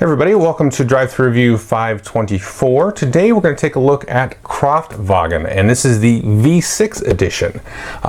Everybody, welcome to Drive Thru Review 524. Today we're going to take a look at Kraftwagen, and this is the V6 edition.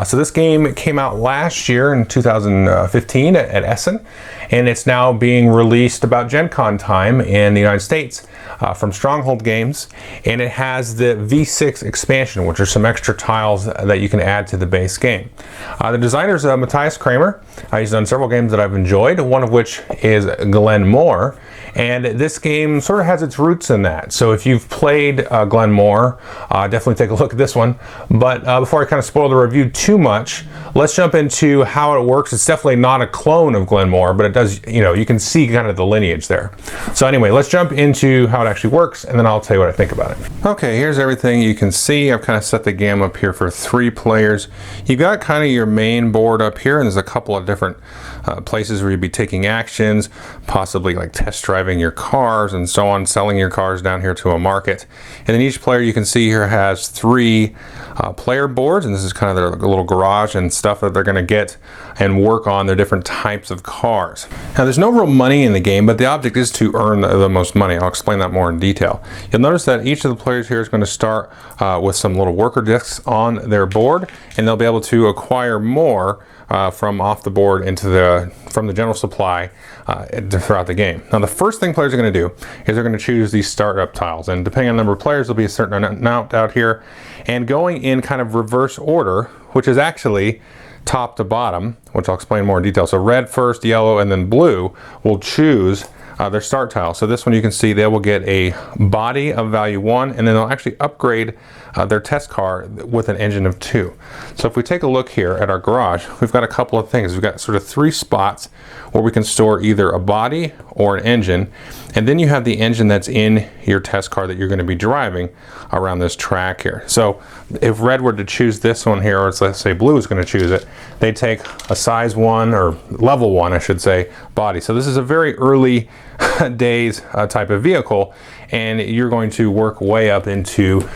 So this game came out last year in 2015 at Essen, and it's now being released about Gen Con time in the United States from Stronghold Games, and it has the V6 expansion, which are some extra tiles that you can add to the base game. The designer is Matthias Kramer. He's done several games that I've enjoyed, one of which is Glenmore. And this game sort of has its roots in that. So if you've played Glenmore, definitely take a look at this one. But before I kind of spoil the review too much, let's jump into how it works. It's definitely not a clone of Glenmore, but it does, you can see kind of the lineage there. So anyway, let's jump into how it actually works, and then I'll tell you what I think about it. Okay, here's everything you can see. I've kind of set the game up here for 3 players. You've got kind of your main board up here, and there's a couple of different places where you'd be taking actions, possibly like test driving your cars and so on, selling your cars down here to a market. And then each player, you can see here, has 3 player boards, and this is kind of their little garage and stuff that they're going to get and work on their different types of cars. Now there's no real money in the game, but the object is to earn the most money. I'll explain that more in detail. You'll notice that each of the players here is going to start with some little worker discs on their board, and they'll be able to acquire more from off the board from the general supply throughout the game. Now the first thing players are going to do is they're going to choose these startup tiles, and depending on the number of players, there'll be a certain amount out here, and going in kind of reverse order, which is actually top to bottom, which I'll explain more in detail. So red first, yellow, and then blue will choose their start tile. So this one, you can see they will get a body of value 1, and then they'll actually upgrade their test car with an engine of 2. So if we take a look here at our garage, we've got a couple of things. We've got sort of 3 spots where we can store either a body or an engine, and then you have the engine that's in your test car that you're going to be driving around this track here. So if red were to choose this one here, or let's say blue is going to choose it, they take a size 1, or level 1 I should say, body. So this is a very early days type of vehicle, and you're going to work way up into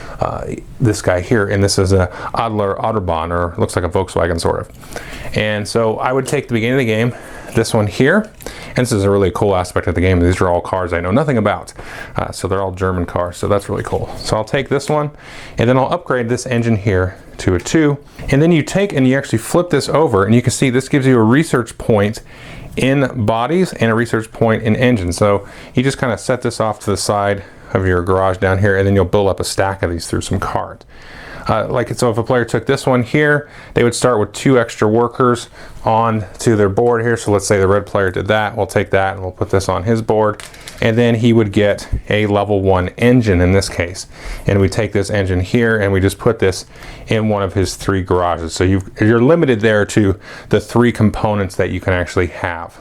this guy here, and this is a Adler Autobahn, or looks like a Volkswagen sort of. And so I would take the beginning of the game, this one here, and this is a really cool aspect of the game. These are all cars I know nothing about, so they're all German cars, so that's really cool. So I'll take this one, and then I'll upgrade this engine here to a 2, and then you take and you actually flip this over, and you can see this gives you a research point in bodies and a research point in engines. So you just kind of set this off to the side of your garage down here, and then you'll build up a stack of these through some cards. So if a player took this one here, they would start with 2 extra workers on to their board here. So let's say the red player did that. We'll take that and we'll put this on his board, and then he would get a level 1 engine in this case. And we take this engine here and we just put this in one of his 3 garages. So you're limited there to the 3 components that you can actually have.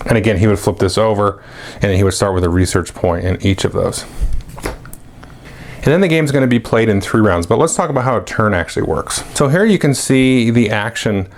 And again, he would flip this over, and then he would start with a research point in each of those. And then the game's going to be played in 3 rounds, but let's talk about how a turn actually works. So here you can see the action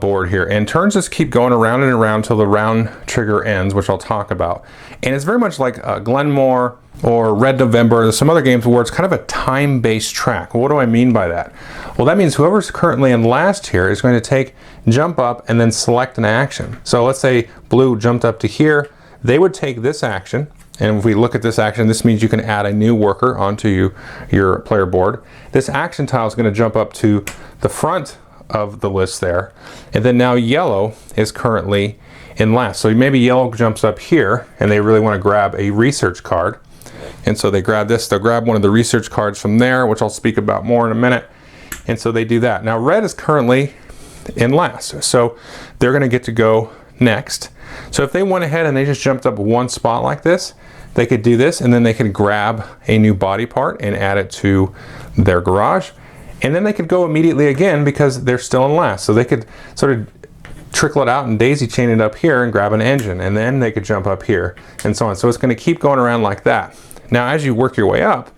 board here, and turns just keep going around and around till the round trigger ends, which I'll talk about. And it's very much like Glenmore or Red November. There's some other games where it's kind of a time-based track. What do I mean by that? Well, that means whoever's currently in last here is going to jump up and then select an action. So let's say blue jumped up to here. They would take this action, and if we look at this action, this means you can add a new worker onto your player board. This action tile is going to jump up to the front of the list there, and then now yellow is currently in last. So maybe yellow jumps up here, and they really want to grab a research card, and so they grab this. They'll grab one of the research cards from there, which I'll speak about more in a minute, and so they do that. Now red is currently in last, so they're going to get to go next. So if they went ahead and they just jumped up 1 spot like this, they could do this, and then they could grab a new body part and add it to their garage, and then they could go immediately again because they're still in last. So they could sort of trickle it out and daisy chain it up here and grab an engine, and then they could jump up here and so on. So it's going to keep going around like that. Now as you work your way up,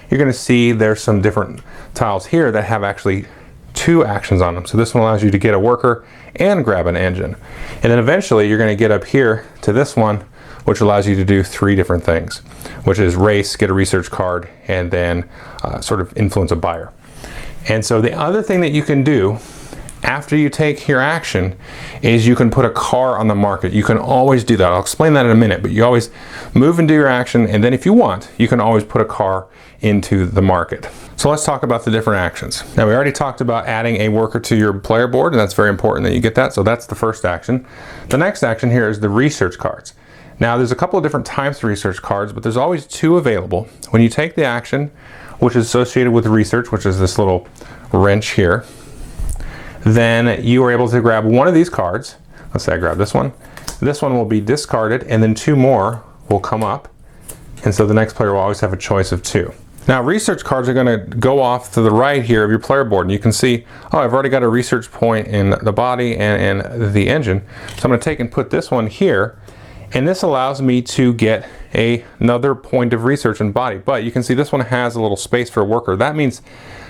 you're going to see there's some different tiles here that have actually 2 actions on them. So this one allows you to get a worker and grab an engine, and then eventually you're going to get up here to this one, which allows you to do 3 different things, which is race, get a research card, and then sort of influence a buyer. And so the other thing that you can do after you take your action is you can put a car on the market. You can always do that. I'll explain that in a minute, but you always move and do your action, and then if you want, you can always put a car into the market. So let's talk about the different actions. Now, we already talked about adding a worker to your player board, and that's very important that you get that. So that's the first action. The next action here is the research cards. Now, there's a couple of different types of research cards, but there's always two available. When you take the action, which is associated with research, which is this little wrench here, then you are able to grab one of these cards. Let's say I grab this one. This one will be discarded, and then two more will come up. And so the next player will always have a choice of two. Now, research cards are going to go off to the right here of your player board, and you can see, oh, I've already got a research point in the body and in the engine. So I'm going to take and put this one here, and this allows me to get another point of research in body. But you can see this one has a little space for a worker. That means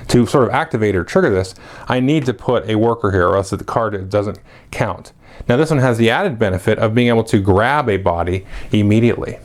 to sort of activate or trigger this, I need to put a worker here, or else the card doesn't count. Now, this one has the added benefit of being able to grab a body immediately.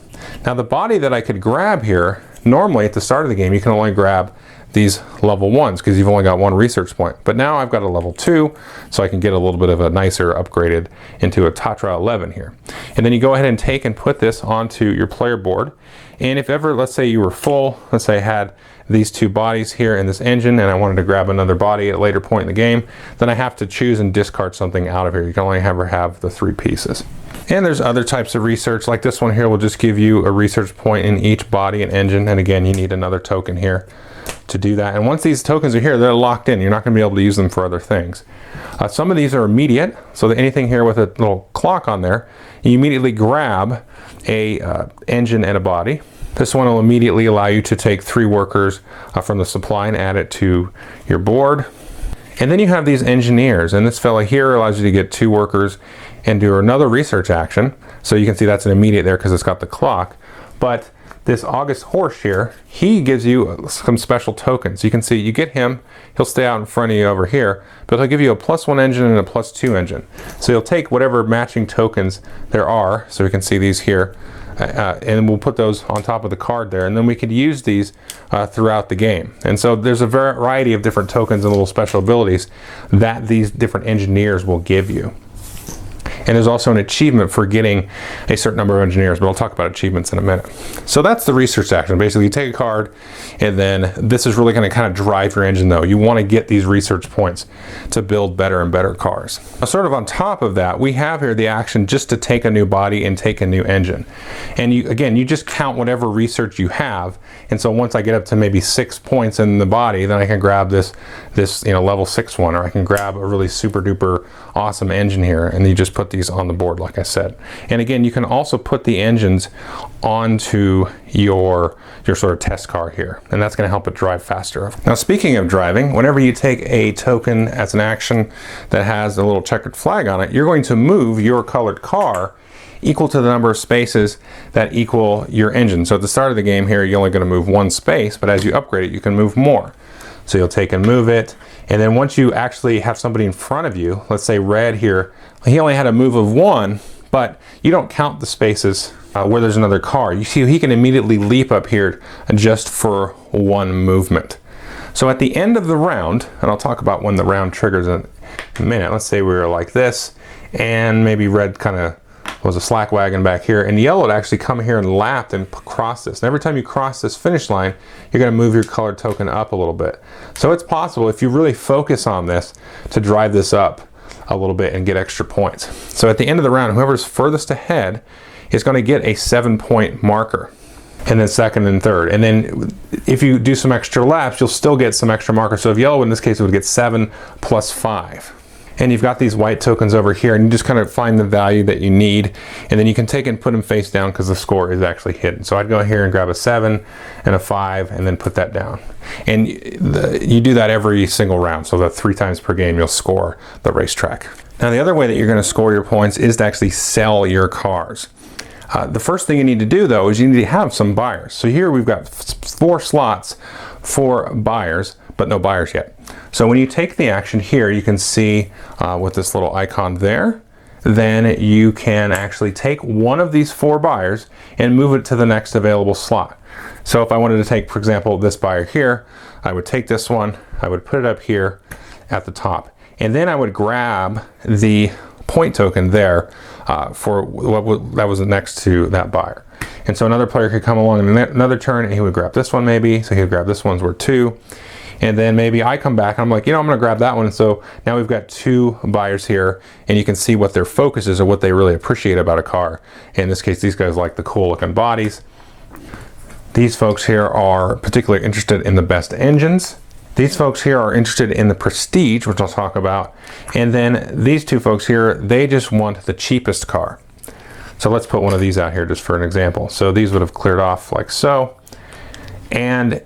Now, the body that I could grab here, normally at the start of the game, you can only grab these level 1s because you've only got one research point. But now I've got a level 2, so I can get a little bit of a nicer upgraded into a Tatra 11 here. And then you go ahead and take and put this onto your player board. And if ever, let's say you were full, let's say I had these two bodies here in this engine and I wanted to grab another body at a later point in the game, then I have to choose and discard something out of here. You can only ever have the 3 pieces. And there's other types of research, like this one here will just give you a research point in each body and engine, and again, you need another token here to do that. And once these tokens are here, they're locked in. You're not going to be able to use them for other things. Some of these are immediate, so that anything here with a little clock on there, you immediately grab a engine and a body. This one will immediately allow you to take 3 workers from the supply and add it to your board. And then you have these engineers, and this fella here allows you to get 2 workers and do another research action. So you can see that's an immediate there because it's got the clock. But this August Horse here, he gives you some special tokens. You can see you get him, he'll stay out in front of you over here, but he'll give you a +1 engine and a +2 engine. So you'll take whatever matching tokens there are, so we can see these here, and we'll put those on top of the card there, and then we could use these throughout the game. And so there's a variety of different tokens and little special abilities that these different engineers will give you. And there's also an achievement for getting a certain number of engineers, but I'll talk about achievements in a minute. So that's the research action. Basically, you take a card, and then this is really going to kind of drive your engine, though. You want to get these research points to build better and better cars. Now, sort of on top of that, we have here the action just to take a new body and take a new engine. And you just count whatever research you have. And so once I get up to maybe 6 points in the body, then I can grab this level 6 one, or I can grab a really super duper awesome engine here, and you just put these on the board, like I said. And again, you can also put the engines onto your sort of test car here, and that's going to help it drive faster. Now, speaking of driving, whenever you take a token as an action that has a little checkered flag on it, you're going to move your colored car equal to the number of spaces that equal your engine. So at the start of the game here, you're only going to move 1 space, but as you upgrade it, you can move more. So you'll take and move it, and then once you actually have somebody in front of you, let's say red here, he only had a move of 1, but you don't count the spaces where there's another car. You see he can immediately leap up here just for 1 movement. So at the end of the round, and I'll talk about when the round triggers in a minute, let's say we were like this, and maybe red kind of was a slack wagon back here, and yellow would actually come here and lap and cross this. And every time you cross this finish line, you're going to move your colored token up a little bit. So it's possible, if you really focus on this, to drive this up a little bit and get extra points. So at the end of the round, whoever's furthest ahead is going to get a 7-point marker, and then second and third. And then if you do some extra laps, you'll still get some extra markers. So if yellow, in this case, it would get 7 plus 5. And you've got these white tokens over here, and you just kind of find the value that you need, and then you can take and put them face down because the score is actually hidden. So I'd go here and grab a 7 and a 5 and then put that down. And you do that every single round, so that 3 times per game you'll score the racetrack. Now, the other way that you're going to score your points is to actually sell your cars. The first thing you need to do, though, is you need to have some buyers. So here we've got 4 slots for buyers, but no buyers yet. So when you take the action here, you can see with this little icon there, then you can actually take one of these 4 buyers and move it to the next available slot. So if I wanted to take, for example, this buyer here, I would take this one, I would put it up here at the top. and then I would grab the point token there for that was next to that buyer. And so another player could come along in another turn and he would grab this one maybe, so he would grab this one's worth 2. And then maybe I come back and I'm like, you know, I'm gonna grab that one. And so now we've got 2 buyers here, and you can see what their focus is or what they really appreciate about a car. In this case, these guys like the cool looking bodies. These folks here are particularly interested in the best engines. These folks here are interested in the prestige, which I'll talk about. And then these 2 folks here, they just want the cheapest car. So let's put one of these out here just for an example. So these would have cleared off like so. And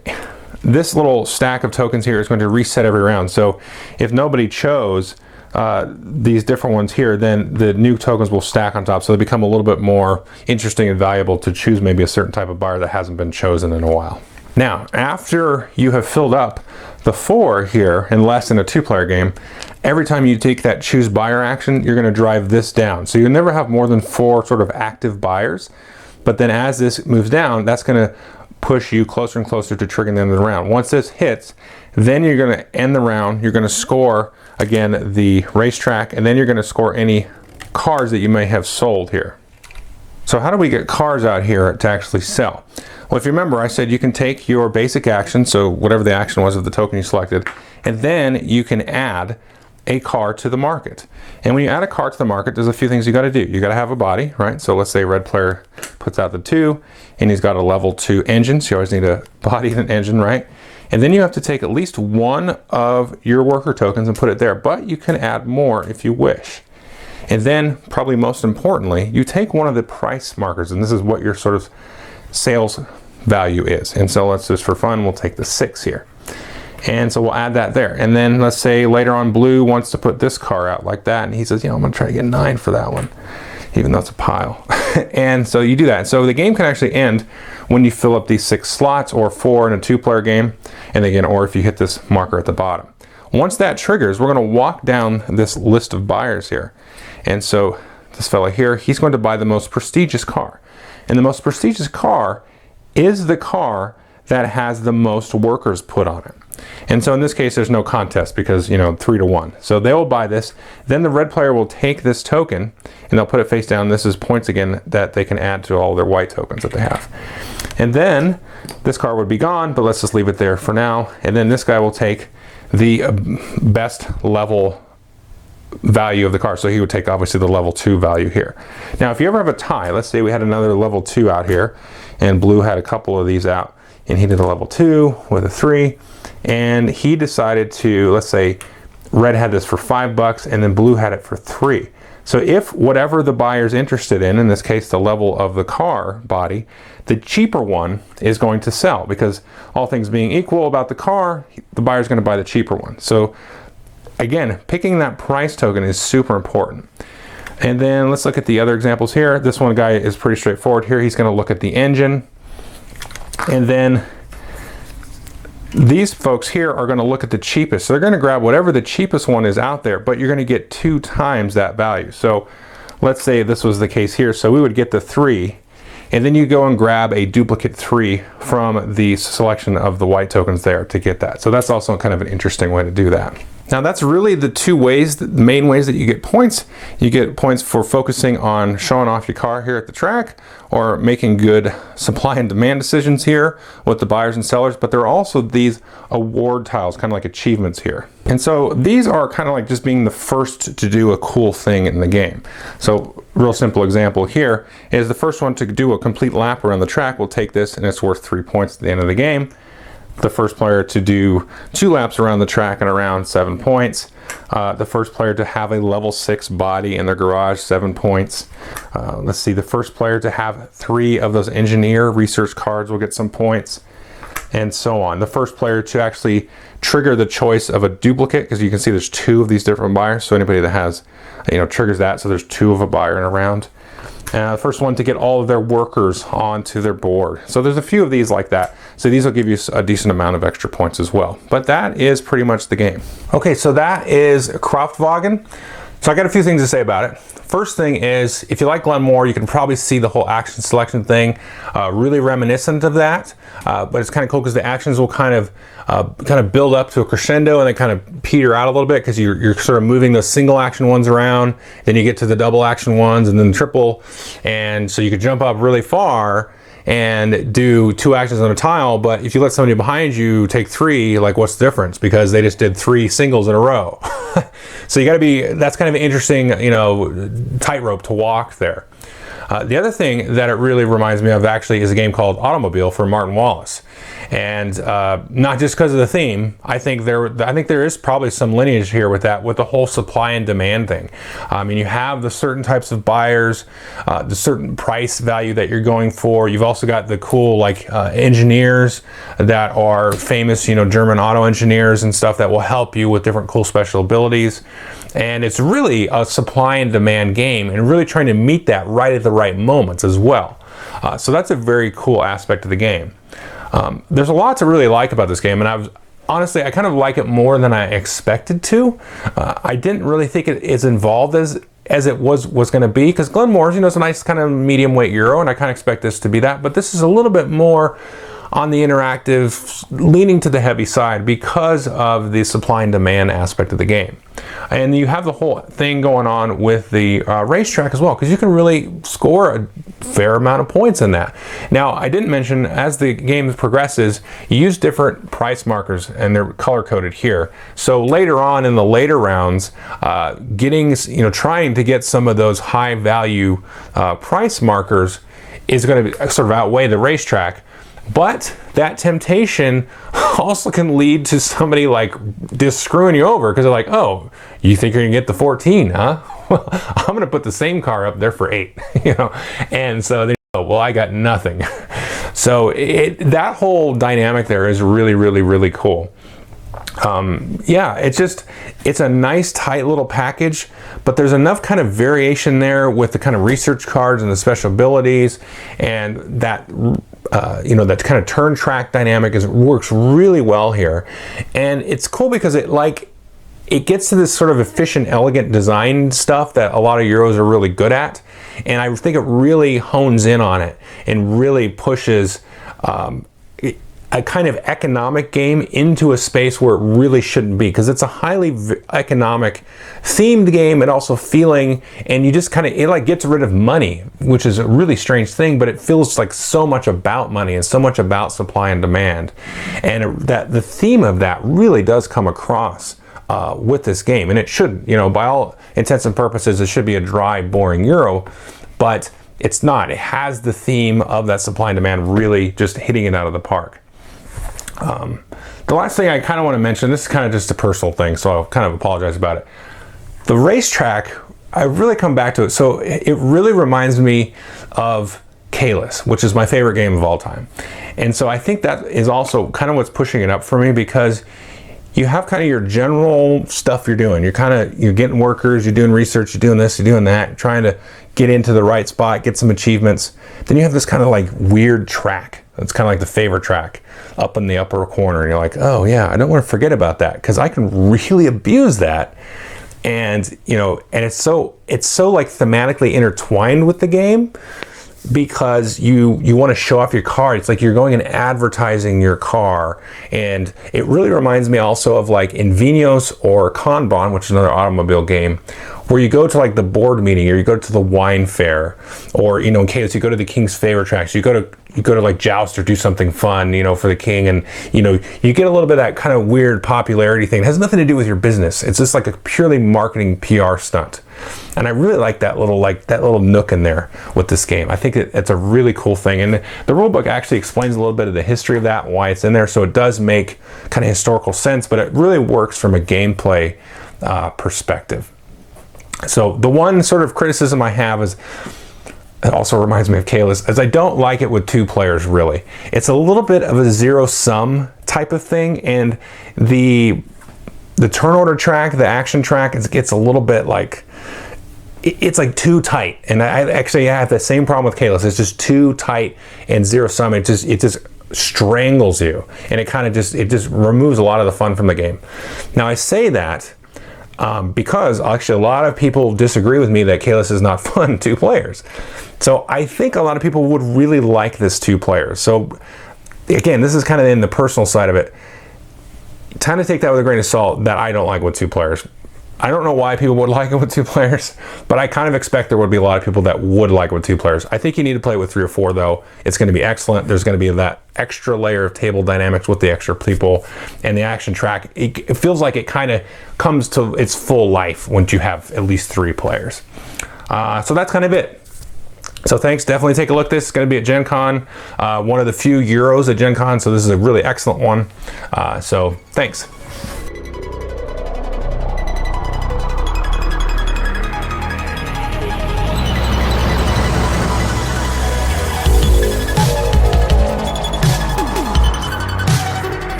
this little stack of tokens here is going to reset every round. So if nobody chose these different ones here, then the new tokens will stack on top, so they become a little bit more interesting and valuable to choose maybe a certain type of buyer that hasn't been chosen in a while. Now, after you have filled up the 4 here, unless in a 2-player game, every time you take that choose buyer action, you're going to drive this down. So you never have more than 4 sort of active buyers, but then as this moves down, that's going to push you closer and closer to triggering the end of the round. Once this hits, then you're going to end the round. You're going to score again the racetrack, and then you're going to score any cars that you may have sold here. So how do we get cars out here to actually sell? Well, if you remember, I said you can take your basic action, so whatever the action was of the token you selected, and then you can add a car to the market. And when you add a car to the market, there's a few things you got to do. You got to have a body, right? So let's say red player puts out the 2 and he's got a level 2 engine. So you always need a body and an engine, right? And then you have to take at least one of your worker tokens and put it there, but you can add more if you wish. And then probably most importantly, you take one of the price markers, and this is what your sort of sales value is. And so let's just for fun, we'll take the 6 here. And so we'll add that there. And then let's say later on blue wants to put this car out like that. And he says, you know, I'm gonna try to get 9 for that one, even though it's a pile. And so you do that. So the game can actually end when you fill up these 6 slots, or 4 in a 2-player game. And again, or if you hit this marker at the bottom. Once that triggers, we're gonna walk down this list of buyers here. And so this fella here, he's going to buy the most prestigious car. And the most prestigious car is the car that has the most workers put on it. And so in this case, there's no contest because, you know, 3 to 1. So they will buy this. Then the red player will take this token and they'll put it face down. This is points again that they can add to all their white tokens that they have. And then this car would be gone, but let's just leave it there for now. And then this guy will take the best level value of the car. So he would take obviously the level 2 value here. Now, if you ever have a tie, let's say we had another level 2 out here and blue had a couple of these out and he did a level 2 with a 3. And he decided to, let's say red had this for $5 and then blue had it for 3. So if whatever the buyer's interested in this case the level of the car body, the cheaper one is going to sell, because all things being equal about the car, the buyer's going to buy the cheaper one. So again, picking that price token is super important. And then let's look at the other examples here. This one guy is pretty straightforward here. He's going to look at the engine, and then these folks here are going to look at the cheapest. So they're going to grab whatever the cheapest one is out there, but you're going to get 2 times that value. So let's say this was the case here. So we would get the 3, and then you go and grab a duplicate 3 from the selection of the white tokens there to get that. So that's also kind of an interesting way to do that. Now that's really the 2 ways, the main ways that you get points. You get points for focusing on showing off your car here at the track, or making good supply and demand decisions here with the buyers and sellers, but there are also these award tiles, kind of like achievements here. And so these are kind of like just being the first to do a cool thing in the game. So real simple example here is the first one to do a complete lap around the track will take this, and it's worth 3 points at the end of the game. The first player to do 2 laps around the track and around, 7 points. The first player to have a level 6 body in their garage, 7 points. Let's see, the first player to have 3 of those engineer research cards will get some points, and so on. The first player to actually trigger the choice of a duplicate, because you can see there's 2 of these different buyers. So anybody that has, you know, triggers that. So there's 2 of a buyer in a round. The first one to get all of their workers onto their board. So there's a few of these like that. So these will give you a decent amount of extra points as well. But that is pretty much the game. Okay, so that is Kraftwagen. So I got a few things to say about it. First thing is, if you like Glenmore, you can probably see the whole action selection thing, really reminiscent of that. But it's kind of cool because the actions will kind of build up to a crescendo and then kind of peter out a little bit because you're sort of moving those single action ones around. Then you get to the double action ones and then triple. And so you could jump up really far and do 2 actions on a tile, but if you let somebody behind you take 3, like what's the difference? Because they just did 3 singles in a row. So you got to be, that's kind of an interesting, tightrope to walk there. The other thing that it really reminds me of actually is a game called Automobile for Martin Wallace. And not just because of the theme, I think there is probably some lineage here with that, with the whole supply and demand thing. I mean, you have the certain types of buyers, the certain price value that you're going for. You've also got the cool engineers that are famous, German auto engineers and stuff that will help you with different cool special abilities. And it's really a supply and demand game and really trying to meet that right at the right moments as well. So that's a very cool aspect of the game. There's a lot to really like about this game, and honestly, I kind of like it more than I expected to. I didn't really think it is involved as it was going to be, because Glenmore's, is a nice kind of medium weight Euro, and I kind of expect this to be that, but this is a little bit more on the interactive, leaning to the heavy side because of the supply and demand aspect of the game. And you have the whole thing going on with the racetrack as well, because you can really score a fair amount of points in that. Now, I didn't mention, as the game progresses, you use different price markers, and they're color coded here. So later on in the later rounds, trying to get some of those high value price markers is going to sort of outweigh the racetrack. But that temptation also can lead to somebody just screwing you over, because they're like, oh, you think you're gonna get the 14, huh? Well, I'm gonna put the same car up there for 8, and so they go, well, I got nothing. So that whole dynamic there is really, really, really cool. It's a nice tight little package, but there's enough kind of variation there with the kind of research cards and the special abilities, and that that kind of turn track dynamic works really well here. And it's cool because it gets to this sort of efficient, elegant design stuff that a lot of Euros are really good at, and I think it really hones in on it and really pushes a kind of economic game into a space where it really shouldn't be, because it's a highly economic themed game and also feeling, and you just it gets rid of money, which is a really strange thing, but it feels like so much about money and so much about supply and demand, and that the theme of that really does come across with this game. And it should, by all intents and purposes, it should be a dry, boring Euro, but it's not. It has the theme of that supply and demand really just hitting it out of the park. The last thing I kind of want to mention, this is kind of just a personal thing, so I'll kind of apologize about it. The racetrack, I really come back to it. So it really reminds me of Kalis, which is my favorite game of all time. And so I think that is also kind of what's pushing it up for me, because you have kind of your general stuff you're doing. You're getting workers, you're doing research, you're doing this, you're doing that, trying to get into the right spot, get some achievements. Then you have this kind of weird track. It's kind of like the favorite track up in the upper corner. And you're like, oh yeah, I don't want to forget about that, because I can really abuse that. And, and it's so thematically intertwined with the game, because you want to show off your car. It's like you're going and advertising your car. And it really reminds me also of in Vinos or Kanban, which is another automobile game, where you go to the board meeting, or you go to the wine fair, or in case you go to the king's favorite tracks, you go to joust or do something fun, for the king, and you get a little bit of that kind of weird popularity thing. It has nothing to do with your business. It's just a purely marketing PR stunt. And I really like that little nook in there with this game. I think it's a really cool thing, and the rulebook actually explains a little bit of the history of that, why it's in there, so it does make kind of historical sense, but it really works from a gameplay perspective. So the one sort of criticism I have is, it also reminds me of Kalis, as I don't like it with 2 players, really. It's a little bit of a zero-sum type of thing, and the turn order track, the action track, it gets a little bit it's too tight. And I actually have the same problem with Kalis. It's just too tight and zero-sum. It just strangles you, and it just removes a lot of the fun from the game. Now, I say that, because actually a lot of people disagree with me that Kalis is not fun 2 players. So I think a lot of people would really like this 2 players. So again, this is kind of in the personal side of it. Kind of take that with a grain of salt that I don't like with 2 players. I don't know why people would like it with 2 players, but I kind of expect there would be a lot of people that would like it with 2 players. I think you need to play with 3 or 4 though. It's going to be excellent. There's going to be that extra layer of table dynamics with the extra people, and the action track. It feels like it kind of comes to its full life once you have at least 3 players. So that's kind of it. So thanks, definitely take a look at this. It's going to be at Gen Con, one of the few Euros at Gen Con, so this is a really excellent one. So thanks.